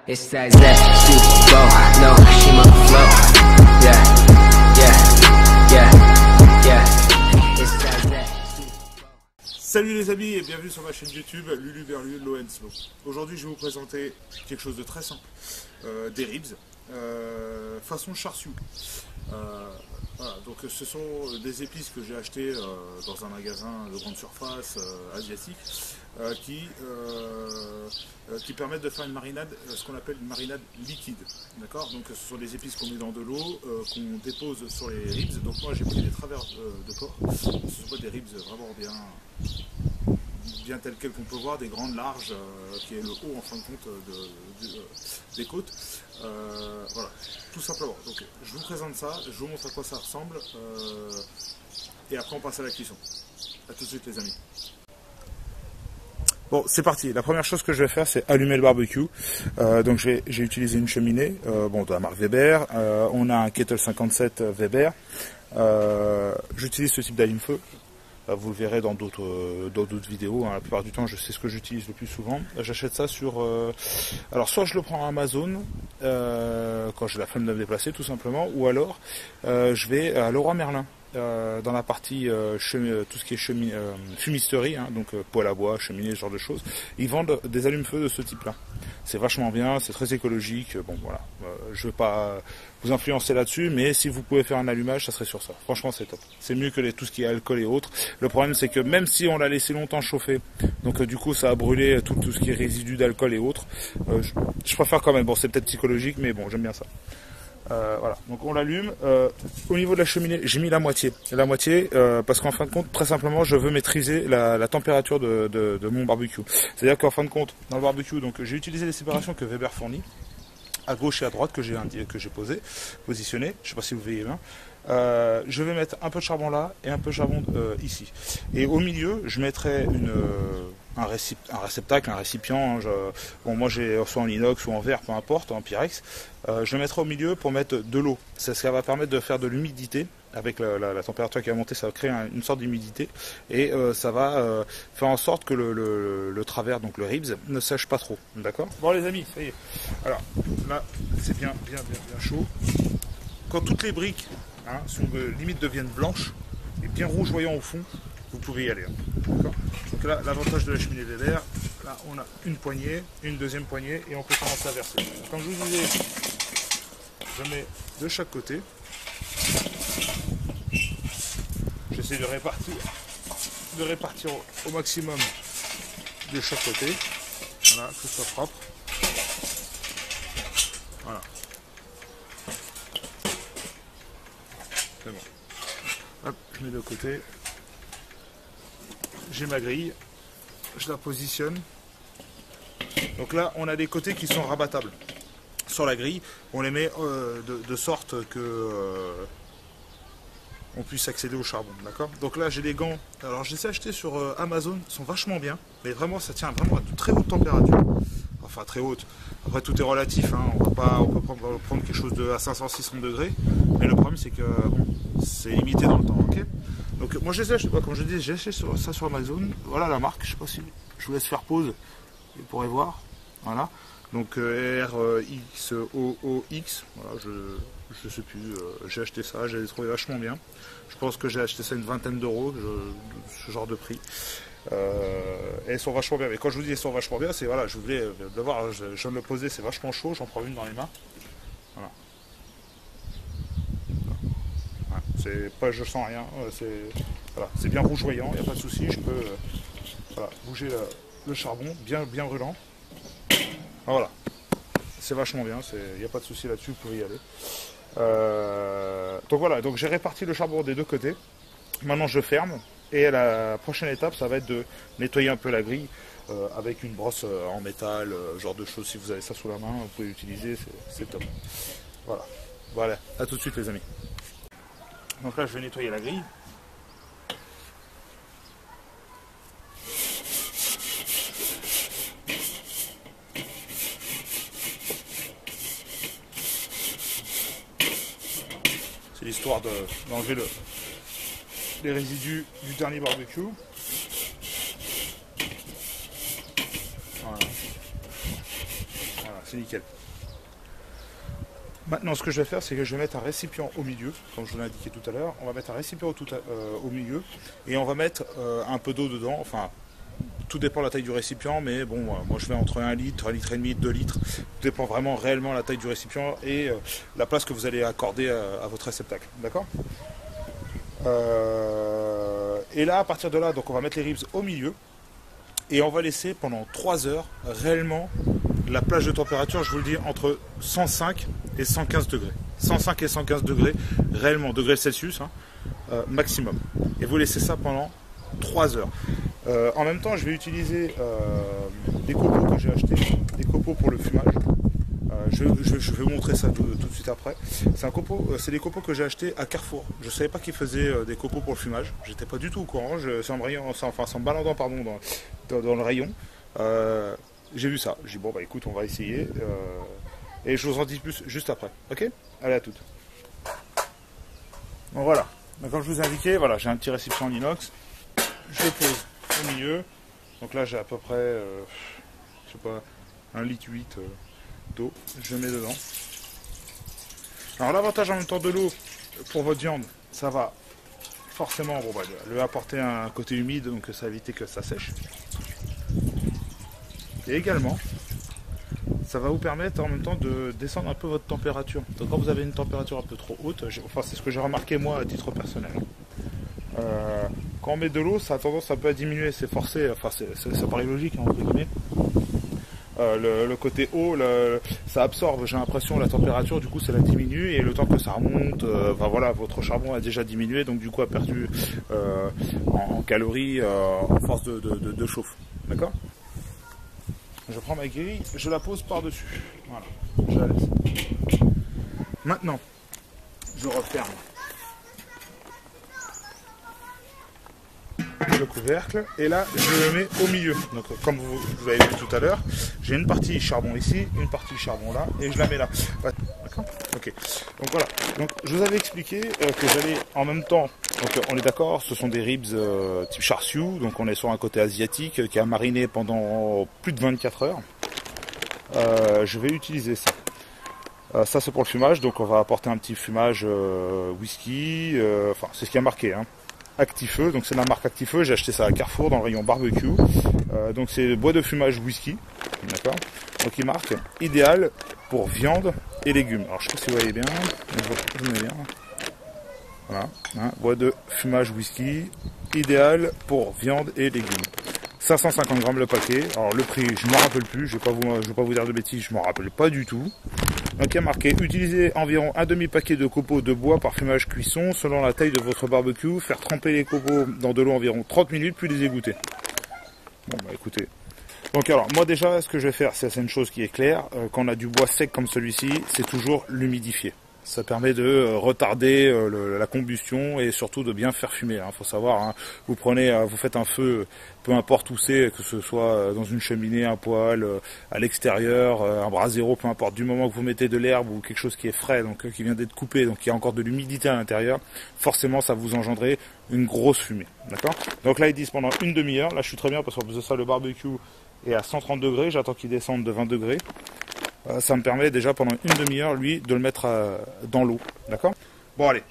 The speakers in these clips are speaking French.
It's that zesty flow, no, she must flow. Yeah, yeah, yeah, yeah. It's that zesty flow. Salut les amis et bienvenue sur ma chaîne YouTube Lulu Berlu Low and Slow. Aujourd'hui je vais vous présenter quelque chose de très simple, des ribs façon char siu. Voilà, donc ce sont des épices que j'ai achetées dans un magasin de grande surface asiatique qui permettent de faire une marinade, ce qu'on appelle une marinade liquide. D'accord. Donc ce sont des épices qu'on met dans de l'eau, qu'on dépose sur les ribs. Donc moi j'ai pris des travers de porc. Ce ne sont pas des ribs vraiment bien tels quels qu'on peut voir, des grandes larges, qui est le haut en fin de compte des côtes. Voilà, tout simplement. Donc je vous présente ça, je vous montre à quoi ça ressemble, et après on passe à la cuisson. A tout de suite les amis. Bon, c'est parti. La première chose que je vais faire, c'est allumer le barbecue. Donc j'ai utilisé une cheminée, bon, de la marque Weber. On a un Kettle 57 Weber. J'utilise ce type d'allume-feu. Vous le verrez dans d'autres vidéos, hein. La plupart du temps, c'est ce que j'utilise le plus souvent. J'achète ça sur... alors, soit je le prends à Amazon, quand j'ai la flemme de me déplacer, tout simplement, ou alors, je vais à Leroy Merlin, dans la partie tout ce qui est fumisterie, hein, donc poêle à bois, cheminée, ce genre de choses. Ils vendent des allumes-feu de ce type-là. C'est vachement bien, c'est très écologique. Bon, voilà, je ne veux pas vous influencer là-dessus, mais si vous pouvez faire un allumage, ça serait sur ça. Franchement, c'est top. C'est mieux que tout ce qui est alcool et autres. Le problème, c'est que même si on l'a laissé longtemps chauffer, donc du coup, ça a brûlé tout ce qui est résidus d'alcool et autres, je préfère quand même. Bon, c'est peut-être psychologique, mais bon, j'aime bien ça. Voilà, donc on l'allume. Au niveau de la cheminée, j'ai mis la moitié, parce qu'en fin de compte, très simplement, je veux maîtriser la température de mon barbecue. C'est-à-dire qu'en fin de compte, dans le barbecue, donc j'ai utilisé les séparations que Weber fournit, à gauche et à droite, que j'ai positionné. Je sais pas si vous voyez bien. Je vais mettre un peu de charbon là et un peu de charbon ici. Et au milieu, je mettrai un réceptacle, un récipient. Bon, moi j'ai soit en inox ou en verre, peu importe, en Pyrex. Je le mettrai au milieu pour mettre de l'eau. Ça va permettre de faire de l'humidité. Avec la température qui va monter, ça va créer une sorte d'humidité. Et ça va faire en sorte que le travers, donc le ribs, ne sèche pas trop. D'accord ? Bon les amis, ça y est. Alors là, c'est bien chaud. Quand toutes les briques, hein, limite deviennent blanches et bien rougeoyants au fond, vous pouvez y aller. Hein. D'accord ? Donc là, l'avantage de la cheminée Weber, là on a une poignée, une deuxième poignée et on peut commencer à verser. Comme je vous disais, je mets de chaque côté. J'essaie de répartir au maximum de chaque côté. Voilà, que ce soit propre. Voilà. C'est bon. Hop, je mets de côté. J'ai ma grille. Je la positionne. Donc là, on a des côtés qui sont rabattables. Sur la grille, on les met de sorte que on puisse accéder au charbon, d'accord. Donc là j'ai des gants, alors je les ai achetés sur Amazon, ils sont vachement bien, mais vraiment ça tient vraiment à de très hautes températures, enfin très hautes, après tout est relatif, hein. On peut prendre quelque chose à 500-600 degrés, mais le problème c'est que bon, c'est limité dans le temps, ok. Donc moi je les ai achetés, comme je dis, j'ai acheté ça sur Amazon, voilà la marque, je sais pas si je vous laisse faire pause, vous pourrez voir, voilà. Donc RXOOX, voilà, je sais plus, j'ai acheté ça, je l'ai trouvé vachement bien. Je pense que j'ai acheté ça une vingtaine d'euros, ce genre de prix. Et elles sont vachement bien. Mais quand je vous dis elles sont vachement bien, c'est voilà, je voulais le voir, je viens de le poser, c'est vachement chaud, j'en prends une dans les mains. Voilà. Voilà. C'est pas, je sens rien, voilà, c'est bien rougeoyant, il n'y a pas de souci, je peux voilà, bouger le charbon, bien brûlant. Voilà, c'est vachement bien, il n'y a pas de souci là-dessus, vous pouvez y aller. Donc voilà, donc j'ai réparti le charbon des deux côtés. Maintenant je ferme et la prochaine étape ça va être de nettoyer un peu la grille avec une brosse en métal, genre de choses. Si vous avez ça sous la main, vous pouvez l'utiliser, c'est top. Voilà, à tout de suite les amis. Donc là je vais nettoyer la grille. C'est l'histoire d'enlever les résidus du dernier barbecue. Voilà. Voilà, c'est nickel. Maintenant, ce que je vais faire, c'est que je vais mettre un récipient au milieu, comme je vous l'ai indiqué tout à l'heure. On va mettre un récipient au milieu et on va mettre un peu d'eau dedans. Enfin, tout dépend de la taille du récipient, mais bon, moi je fais entre 1 litre, 1 litre et demi, 2 litres. Tout dépend vraiment réellement de la taille du récipient et la place que vous allez accorder à votre réceptacle. D'accord ? Et là, à partir de là, donc on va mettre les ribs au milieu et on va laisser pendant 3 heures réellement la plage de température, je vous le dis, entre 105 et 115 degrés. 105 et 115 degrés, réellement, degrés Celsius, hein, maximum. Et vous laissez ça pendant 3 heures. En même temps, je vais utiliser des copeaux que j'ai achetés, des copeaux pour le fumage. Je vais vous montrer ça tout de suite après. C'est des copeaux que j'ai achetés à Carrefour. Je ne savais pas qu'ils faisaient des copeaux pour le fumage. J'étais pas du tout au courant. C'est en me baladant dans le rayon. J'ai vu ça. J'ai dit bon bah écoute, on va essayer. Et je vous en dis plus juste après. Ok ? Allez, à toutes. Donc voilà. Donc, comme je vous ai indiqué, voilà, j'ai un petit récipient en inox. Je le pose au milieu. Donc là j'ai à peu près je sais pas 1,8 litre d'eau. Je mets dedans. Alors l'avantage en même temps de l'eau pour votre viande, ça va forcément lui apporter un côté humide, donc ça va éviter que ça sèche. Et également, ça va vous permettre en même temps de descendre un peu votre température. Donc quand vous avez une température un peu trop haute, c'est ce que j'ai remarqué moi à titre personnel. Quand on met de l'eau, ça a tendance un peu à diminuer, c'est forcé, enfin ça paraît logique hein, entre guillemets. Le côté haut, ça absorbe, j'ai l'impression, la température, du coup ça la diminue et le temps que ça remonte, voilà, votre charbon a déjà diminué, donc du coup a perdu en calories, en force de chauffe. D'accord ? Je prends ma grille, je la pose par-dessus. Voilà, je la laisse. Maintenant, je referme le couvercle et là je le mets au milieu. Donc comme vous avez vu tout à l'heure, j'ai une partie charbon ici, une partie charbon là et je la mets là. D'accord ? Ok. Donc voilà. Donc je vous avais expliqué que j'allais en même temps. Donc on est d'accord, ce sont des ribs type char siu, donc on est sur un côté asiatique qui a mariné pendant plus de 24 heures. Je vais utiliser ça. Ça c'est pour le fumage, donc on va apporter un petit fumage whisky, enfin c'est ce qui a marqué, hein. Actifeu, donc c'est la marque Actifeu, j'ai acheté ça à Carrefour dans le rayon barbecue, donc c'est bois de fumage whisky, d'accord, donc il marque idéal pour viande et légumes. Alors je sais pas si vous voyez bien, voilà, hein, bois de fumage whisky, idéal pour viande et légumes. 550 grammes le paquet. Alors le prix, je ne m'en rappelle plus, je vais pas vous dire de bêtises, je m'en rappelle pas du tout. Donc il y a marqué, utilisez environ un demi-paquet de copeaux de bois par fumage cuisson selon la taille de votre barbecue, faire tremper les copeaux dans de l'eau environ 30 minutes puis les égoutter. Bon bah écoutez. Donc alors moi déjà ce que je vais faire, c'est une chose qui est claire, quand on a du bois sec comme celui-ci, c'est toujours l'humidifier. Ça permet de retarder la combustion et surtout de bien faire fumer. Il faut savoir, hein, vous faites un feu, peu importe où c'est, que ce soit dans une cheminée, un poêle, à l'extérieur, un brasero, peu importe. Du moment que vous mettez de l'herbe ou quelque chose qui est frais, donc qui vient d'être coupé, donc qui a encore de l'humidité à l'intérieur, forcément ça vous engendrer une grosse fumée. D'accord ? Donc là ils disent pendant une demi-heure. Là je suis très bien parce qu'en plus de ça le barbecue est à 130 degrés. J'attends qu'il descende de 20 degrés. Ça me permet déjà pendant une demi-heure, lui, de le mettre dans l'eau. D'accord ? Bon, allez.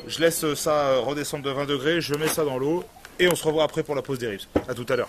Je laisse ça redescendre de 20 degrés, je mets ça dans l'eau et on se revoit après pour la pose des ribs. A tout à l'heure.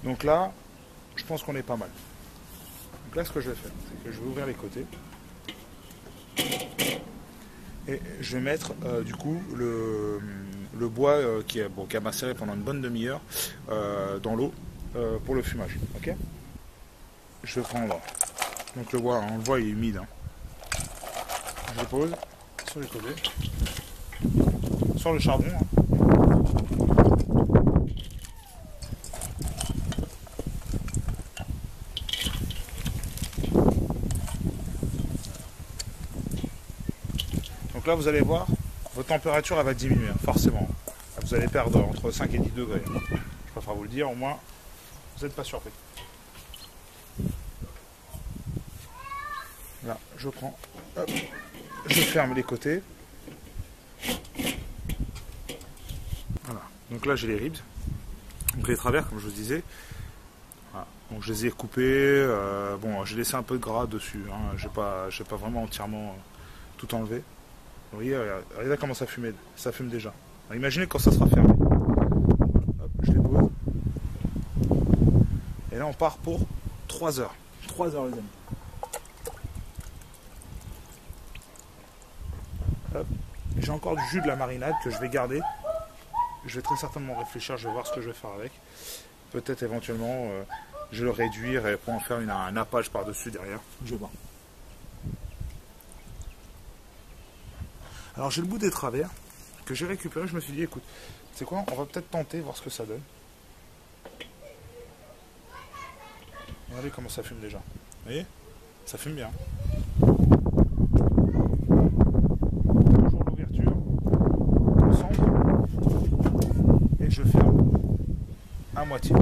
Donc là, je pense qu'on est pas mal. Donc là, ce que je vais faire, c'est que je vais ouvrir les côtés. Et je vais mettre, du coup, le bois qui a macéré pendant une bonne demi-heure dans l'eau pour le fumage. Ok ? Je vais prendre... Donc le bois, on le voit, il est humide. Hein. Je le pose sur les côtés, sur le charbon. Hein. Donc là, vous allez voir, votre température elle va diminuer, hein, forcément. Vous allez perdre entre 5 et 10 degrés. Hein. Je préfère vous le dire, au moins, vous n'êtes pas surpris. Là, je prends, hop, je ferme les côtés. Voilà. Donc là, j'ai les ribs. Donc les travers, comme je vous disais. Voilà. Donc je les ai coupés, bon j'ai laissé un peu de gras dessus, hein. J'ai pas vraiment entièrement tout enlevé. Vous voyez, regardez comment ça fume déjà. Alors, imaginez quand ça sera fermé. Hop, je les pose. Et là on part pour 3 heures. 3 heures les amis. Hop. J'ai encore du jus de la marinade que je vais garder. Je vais très certainement réfléchir, je vais voir ce que je vais faire avec. Peut-être éventuellement je vais le réduire et pour en faire un nappage par-dessus derrière. Je vais voir. Alors j'ai le bout des travers que j'ai récupéré, je me suis dit écoute, c'est quoi, on va peut-être tenter, voir ce que ça donne. Regardez comment ça fume déjà. Vous voyez? Ça fume bien. Toujours l'ouverture, au centre, et je ferme à moitié.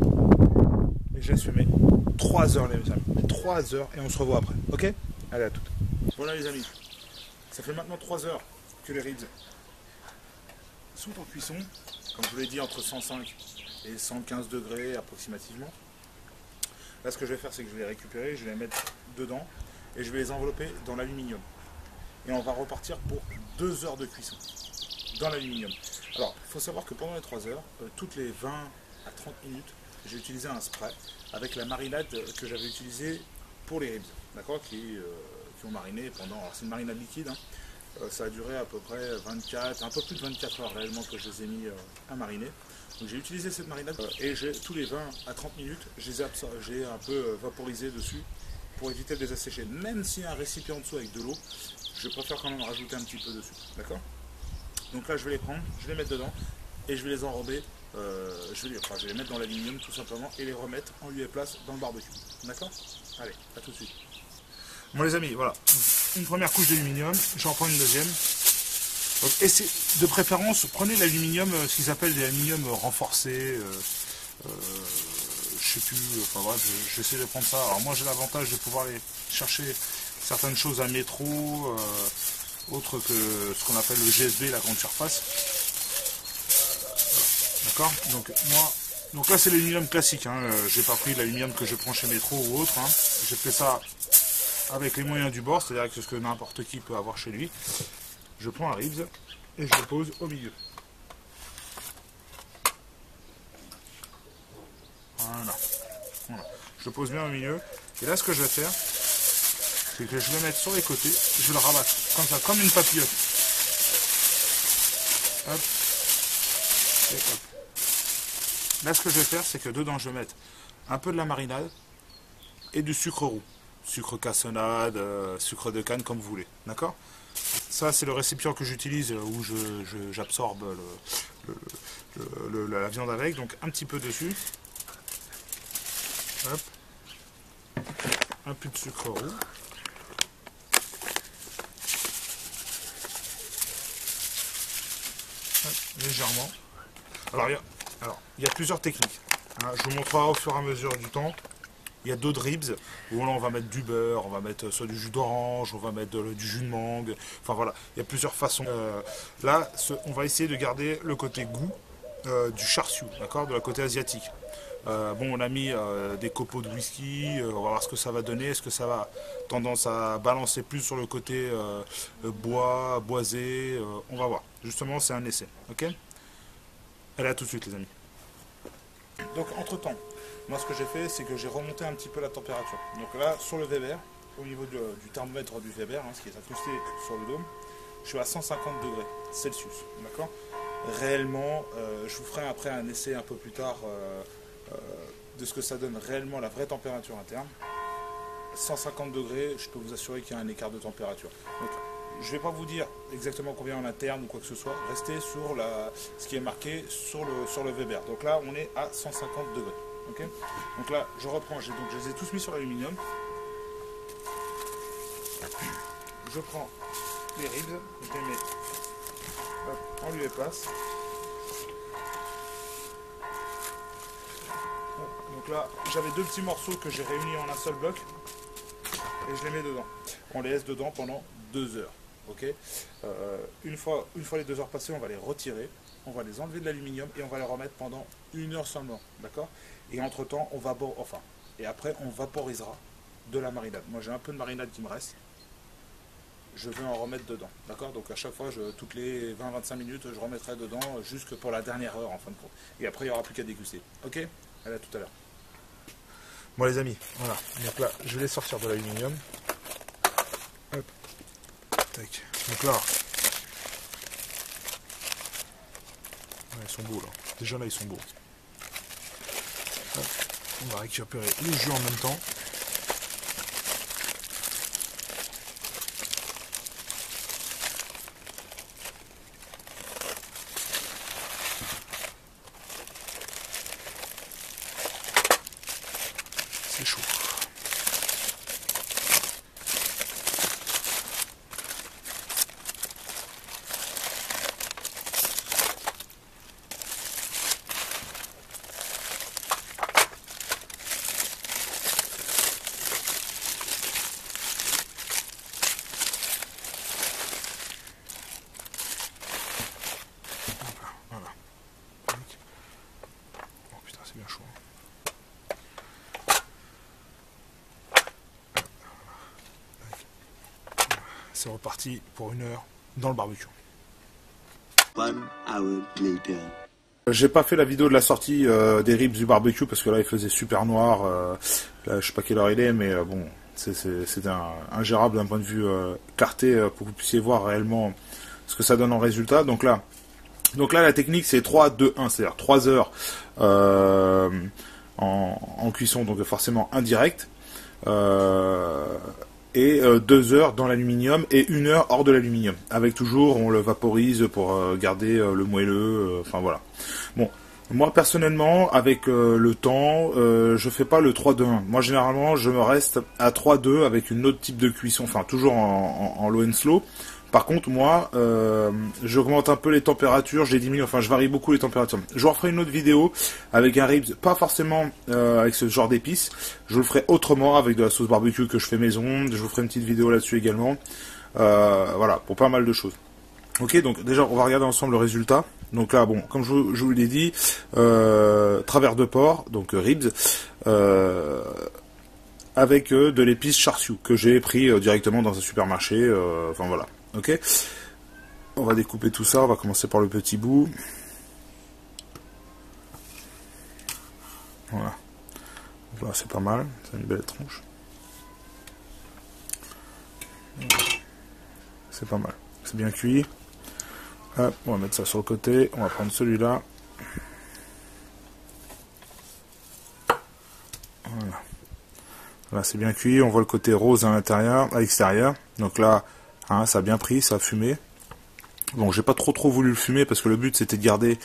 Et je laisse fumer 3 heures les amis. 3 heures et on se revoit après. Ok? Allez à toutes. Voilà les amis. Ça fait maintenant 3 heures que les ribs sont en cuisson. Comme je vous l'ai dit, entre 105 et 115 degrés approximativement. Là ce que je vais faire c'est que je vais les récupérer, je vais les mettre dedans et je vais les envelopper dans l'aluminium. Et on va repartir pour 2 heures de cuisson dans l'aluminium. Alors il faut savoir que pendant les 3 heures, toutes les 20 à 30 minutes, j'ai utilisé un spray avec la marinade que j'avais utilisée pour les ribs, d'accord, qui ont mariné pendant, alors c'est une marinade liquide, hein, ça a duré à peu près un peu plus de 24 heures réellement que je les ai mis à mariner. Donc j'ai utilisé cette marinade et tous les 20 à 30 minutes, j'ai un peu vaporisé dessus pour éviter de les assécher. Même s'il y a un récipient en dessous avec de l'eau, je préfère quand même rajouter un petit peu dessus, d'accord. Donc là je vais les prendre, je vais les mettre dedans et je vais les enrober. Je vais les mettre dans l'aluminium tout simplement et les remettre en lieu et place dans le barbecue. D'accord? Allez, à tout de suite. Bon les amis, voilà. Une première couche d'aluminium, j'en prends une deuxième. Donc, de préférence, prenez l'aluminium, ce qu'ils appellent des aluminiums renforcés. Je sais plus, enfin bref, j'essaie de prendre ça. Alors moi j'ai l'avantage de pouvoir aller chercher certaines choses à métro, autre que ce qu'on appelle le GSB, la grande surface. D'accord, donc là c'est l'aluminium classique, hein. J'ai pas pris l'aluminium que je prends chez Métro ou autre, hein. J'ai fait ça avec les moyens du bord, c'est-à-dire avec ce que n'importe qui peut avoir chez lui. Je prends un ribs et je le pose au milieu. Voilà. Je le pose bien au milieu. Et là ce que je vais faire, c'est que je vais le mettre sur les côtés, je vais le rabattre comme ça, comme une papillote. Hop. Et hop. Là, ce que je vais faire, c'est que dedans, je vais mettre un peu de la marinade et du sucre roux. Sucre cassonade, sucre de canne, comme vous voulez. D'accord? Ça, c'est le récipient que j'utilise où j'absorbe la viande avec. Donc, un petit peu dessus. Hop. Un peu de sucre roux. Hop, légèrement. Alors, il y a plusieurs techniques. Hein, je vous montrerai au fur et à mesure du temps. Il y a d'autres ribs où là on va mettre du beurre, on va mettre soit du jus d'orange, on va mettre du jus de mangue. Enfin voilà, il y a plusieurs façons. Là, on va essayer de garder le côté goût du char siu, d'accord, de la côté asiatique. Bon, on a mis des copeaux de whisky, on va voir ce que ça va donner. Est-ce que ça va tendance à balancer plus sur le côté boisé, on va voir. Justement, c'est un essai, ok? Allez, à tout de suite les amis. Donc entre temps, moi ce que j'ai fait c'est que j'ai remonté un petit peu la température. Donc là sur le Weber, au niveau du thermomètre du Weber, hein, ce qui est incrusté sur le dôme, je suis à 150 degrés Celsius. D'accord. Réellement, je vous ferai après un essai un peu plus tard de ce que ça donne réellement la vraie température interne. 150 degrés, je peux vous assurer qu'il y a un écart de température. Donc, je ne vais pas vous dire exactement combien en interne ou quoi que ce soit. Restez sur ce qui est marqué sur le Weber. Donc là, on est à 150 degrés. Okay, donc là, je reprends. Je les ai tous mis sur l'aluminium. Je prends les ribs, je les mets en lieu et place. Donc là, j'avais deux petits morceaux que j'ai réunis en un seul bloc. Et je les mets dedans. On les laisse dedans pendant 2 heures. Okay, une fois les 2 heures passées, on va les retirer, on va les enlever de l'aluminium et on va les remettre pendant 1 heure seulement, d'accord. Et entre temps, on va et après on vaporisera de la marinade. Moi j'ai un peu de marinade qui me reste, je vais en remettre dedans, d'accord? Donc à chaque fois, toutes les 20-25 minutes, je remettrai dedans jusque pour la dernière heure en fin de compte. Et après il n'y aura plus qu'à déguster, ok? Allez, à tout à l'heure. Bon les amis, voilà, donc là je vais les sortir de l'aluminium. Hop, tac, donc là, ils sont beaux là, déjà là ils sont beaux. Hop. On va récupérer le jus en même temps. C'est chaud. Voilà. Oh putain, c'est bien chaud. C'est reparti pour 1 heure dans le barbecue. 1 hour later. J'ai pas fait la vidéo de la sortie des ribs du barbecue parce que là il faisait super noir. Là je sais pas quelle heure il est, mais bon, c'est ingérable d'un point de vue clarté pour que vous puissiez voir réellement ce que ça donne en résultat. Donc là la technique c'est 3-2-1, c'est-à-dire 3 heures en cuisson, donc forcément indirect. Et 2 heures dans l'aluminium et 1 heure hors de l'aluminium. Avec toujours, on le vaporise pour garder le moelleux, enfin voilà. Bon, moi personnellement, avec le temps, je fais pas le 3-2-1. Moi généralement, je me reste à 3-2 avec une autre type de cuisson, enfin toujours en low and slow. Par contre, moi, j'augmente un peu les températures, je les diminue, enfin je varie beaucoup les températures. Je vous referai une autre vidéo avec un ribs, pas forcément avec ce genre d'épices. Je le ferai autrement avec de la sauce barbecue que je fais maison. Je vous ferai une petite vidéo là-dessus également. Voilà, pour pas mal de choses. Ok, donc déjà on va regarder ensemble le résultat. Donc là, bon, comme je vous l'ai dit, travers de porc, donc ribs, avec de l'épice char siu que j'ai pris directement dans un supermarché. Enfin voilà. Ok, on va découper tout ça, on va commencer par le petit bout. Voilà. Là c'est pas mal, c'est une belle tronche. C'est pas mal, c'est bien cuit. Hop, on va mettre ça sur le côté, on va prendre celui-là. Voilà. Là c'est bien cuit, on voit le côté rose à l'intérieur, à l'extérieur. Donc là, hein, ça a bien pris, ça a fumé. Bon, j'ai pas trop voulu le fumer parce que le but c'était de garder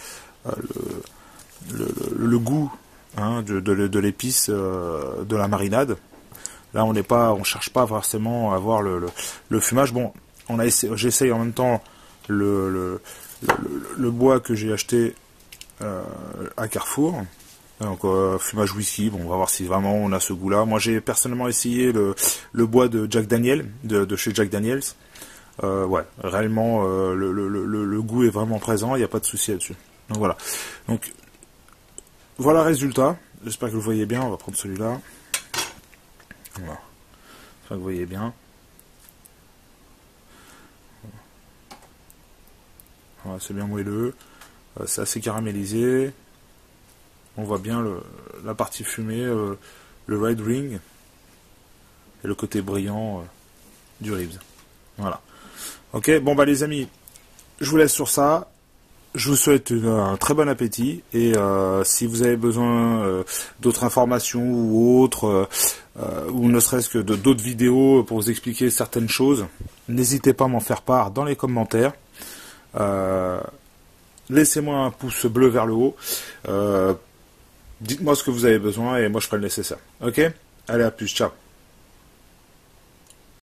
le goût, hein, de l'épice de la marinade. Là on cherche pas forcément à avoir le fumage. Bon, j'essaye en même temps le bois que j'ai acheté à Carrefour. Donc fumage whisky, bon on va voir si vraiment on a ce goût là. Moi j'ai personnellement essayé le bois de Jack Daniel, de chez Jack Daniels. Ouais, réellement le goût est vraiment présent, il n'y a pas de souci là-dessus. Donc voilà. Donc voilà le résultat. J'espère que vous voyez bien, on va prendre celui-là. Voilà. J'espère que vous voyez bien. Voilà, c'est bien moelleux. C'est assez caramélisé. On voit bien la partie fumée, le red ring et le côté brillant du ribs. Voilà. Ok, bon bah les amis, je vous laisse sur ça. Je vous souhaite un très bon appétit et si vous avez besoin d'autres informations ou autres, ou ne serait-ce que d'autres vidéos pour vous expliquer certaines choses, n'hésitez pas à m'en faire part dans les commentaires. Laissez-moi un pouce bleu vers le haut. Dites-moi ce que vous avez besoin et moi je ferai le nécessaire. Ok ? Allez, à plus, ciao.